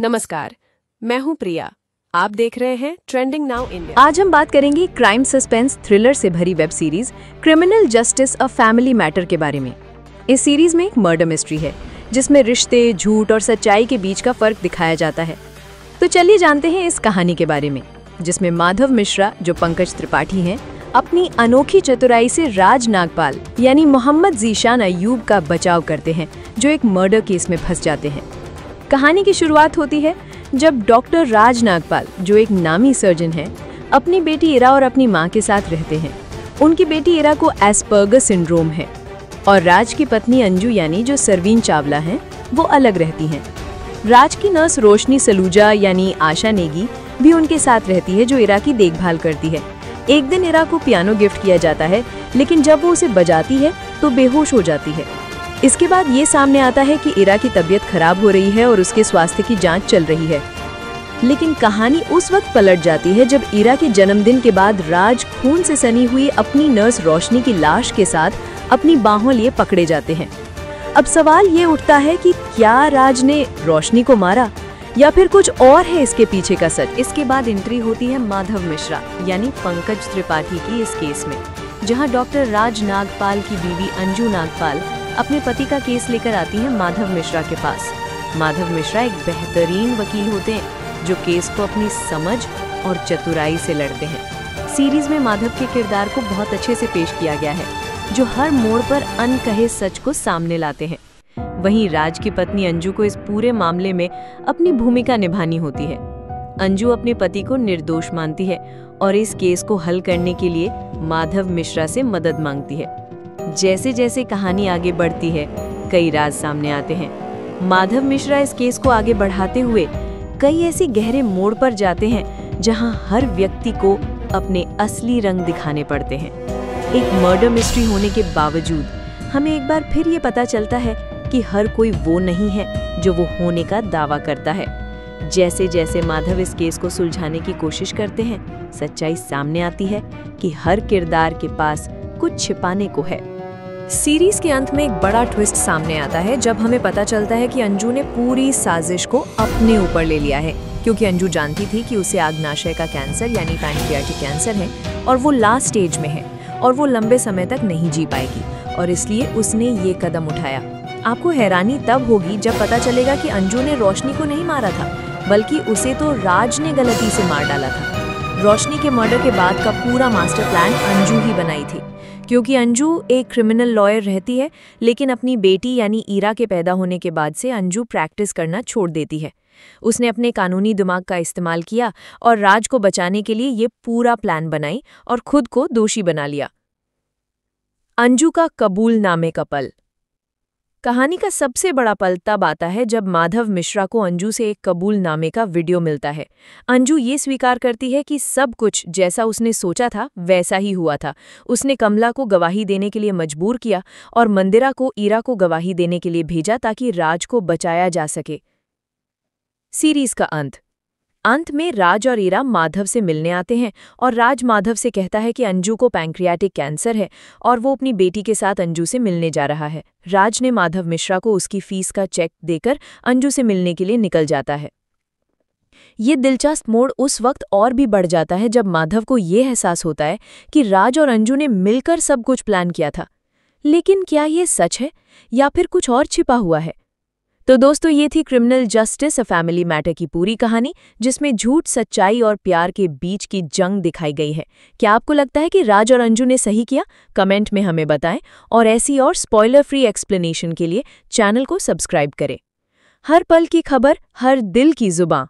नमस्कार, मैं हूं प्रिया। आप देख रहे हैं ट्रेंडिंग नाउ इंडिया। आज हम बात करेंगे क्राइम सस्पेंस थ्रिलर से भरी web series criminal justice a family matter के बारे में। इस सीरीज में एक मर्डर मिस्ट्री है जिसमें रिश्ते, झूठ और सच्चाई के बीच का फर्क दिखाया जाता है। तो चलिए जानते हैं इस कहानी के बारे में, जिसमें माधव मिश्रा, जो पंकज त्रिपाठी हैं, अपनी अनोखी चतुराई से राज नागपाल यानी मोहम्मद जीशान अय्यूब का बचाव करते हैं, जो एक मर्डर केस में फंस जाते हैं। कहानी की शुरुआत होती है जब डॉक्टर राज नागपाल, जो एक नामी सर्जन है, अपनी बेटी इरा और अपनी मां के साथ रहते हैं। उनकी बेटी इरा को एस्पर्गर सिंड्रोम है और राज की पत्नी अंजू यानी जो सरवीन चावला हैं, वो अलग रहती हैं। राज की नर्स रोशनी सलूजा यानी आशा नेगी भी उनके साथ रहती है, जो इरा की देखभाल करती है। एक दिन इरा को पियानो गिफ्ट किया जाता है, लेकिन जब वो उसे बजाती है तो बेहोश हो जाती है। इसके बाद ये सामने आता है कि इरा की तबीयत खराब हो रही है और उसके स्वास्थ्य की जांच चल रही है। लेकिन कहानी उस वक्त पलट जाती है जब इरा के जन्मदिन के बाद राज खून से सनी हुई अपनी नर्स रोशनी की लाश के साथ अपनी बाहों लिए पकड़े जाते हैं। अब सवाल ये उठता है कि क्या राज ने रोशनी को मारा या फिर कुछ और है इसके पीछे का सच। इसके बाद एंट्री होती है माधव मिश्रा यानी पंकज त्रिपाठी की इस केस में, जहां डॉक्टर राज नागपाल की बीवी अंजू नागपाल अपने पति का केस लेकर आती हैं माधव मिश्रा के पास। माधव मिश्रा एक बेहतरीन वकील होते हैं जो केस को अपनी समझ और चतुराई से लड़ते हैं। सीरीज में माधव के किरदार को बहुत अच्छे से पेश किया गया है, जो हर मोड़ पर अनकहे सच को सामने लाते हैं। वहीं राज की पत्नी अंजू को इस पूरे मामले में अपनी भूमिका निभानी होती है। अंजू अपने पति को निर्दोष मानती है और इस केस को हल करने के लिए माधव मिश्रा से मदद मांगती है। जैसे जैसे कहानी आगे बढ़ती है, कई राज सामने आते हैं। माधव मिश्रा इस केस को आगे बढ़ाते हुए कई ऐसे गहरे मोड़ पर जाते हैं जहां हर व्यक्ति को अपने असली रंग दिखाने पड़ते हैं। एक मर्डर मिस्ट्री होने के बावजूद हमें एक बार फिर ये पता चलता है कि हर कोई वो नहीं है जो वो होने का दावा करता है। जैसे जैसे माधव इस केस को सुलझाने की कोशिश करते हैं, सच्चाई सामने आती है कि हर किरदार के पास कुछ छिपाने को है। सीरीज के अंत में एक बड़ा ट्विस्ट सामने आता है जब हमें पता चलता है कि अंजू ने पूरी साजिश को अपने ऊपर ले लिया है, क्योंकि अंजू जानती थी कि उसे आग्नाशय का कैंसर यानी पैंक्रियाटिक कैंसर है और वो लास्ट स्टेज में है और वो लंबे समय तक नहीं जी पाएगी, और इसलिए उसने ये कदम उठाया। आपको हैरानी तब होगी जब पता चलेगा कि अंजू ने रोशनी को नहीं मारा था, बल्कि उसे तो राज ने गलती से मार डाला था। रोशनी के मर्डर के बाद का पूरा मास्टर प्लान अंजू ही बनाई थी, क्योंकि अंजू एक क्रिमिनल लॉयर रहती है, लेकिन अपनी बेटी यानी इरा के पैदा होने के बाद से अंजू प्रैक्टिस करना छोड़ देती है। उसने अपने कानूनी दिमाग का इस्तेमाल किया और राज को बचाने के लिए ये पूरा प्लान बनाई और खुद को दोषी बना लिया। अंजू का कबूलनामे का पल। कहानी का सबसे बड़ा पल तब आता है जब माधव मिश्रा को अंजू से एक कबूलनामे का वीडियो मिलता है। अंजू ये स्वीकार करती है कि सब कुछ जैसा उसने सोचा था वैसा ही हुआ था। उसने कमला को गवाही देने के लिए मजबूर किया और मंदिरा को इरा को गवाही देने के लिए भेजा ताकि राज को बचाया जा सके। सीरीज का अंत में राज और इरा माधव से मिलने आते हैं और राज माधव से कहता है कि अंजू को पैंक्रियाटिक कैंसर है और वो अपनी बेटी के साथ अंजू से मिलने जा रहा है। राज ने माधव मिश्रा को उसकी फीस का चेक देकर अंजू से मिलने के लिए निकल जाता है। ये दिलचस्प मोड़ उस वक्त और भी बढ़ जाता है जब माधव को ये एहसास होता है कि राज और अंजू ने मिलकर सब कुछ प्लान किया था। लेकिन क्या ये सच है या फिर कुछ और छिपा हुआ है? तो दोस्तों, ये थी criminal justice a family matter की पूरी कहानी, जिसमें झूठ, सच्चाई और प्यार के बीच की जंग दिखाई गई है। क्या आपको लगता है कि राज और अंजू ने सही किया? कमेंट में हमें बताएं और ऐसी और स्पॉइलर फ्री एक्सप्लेनेशन के लिए चैनल को सब्सक्राइब करें। हर पल की खबर, हर दिल की जुबां।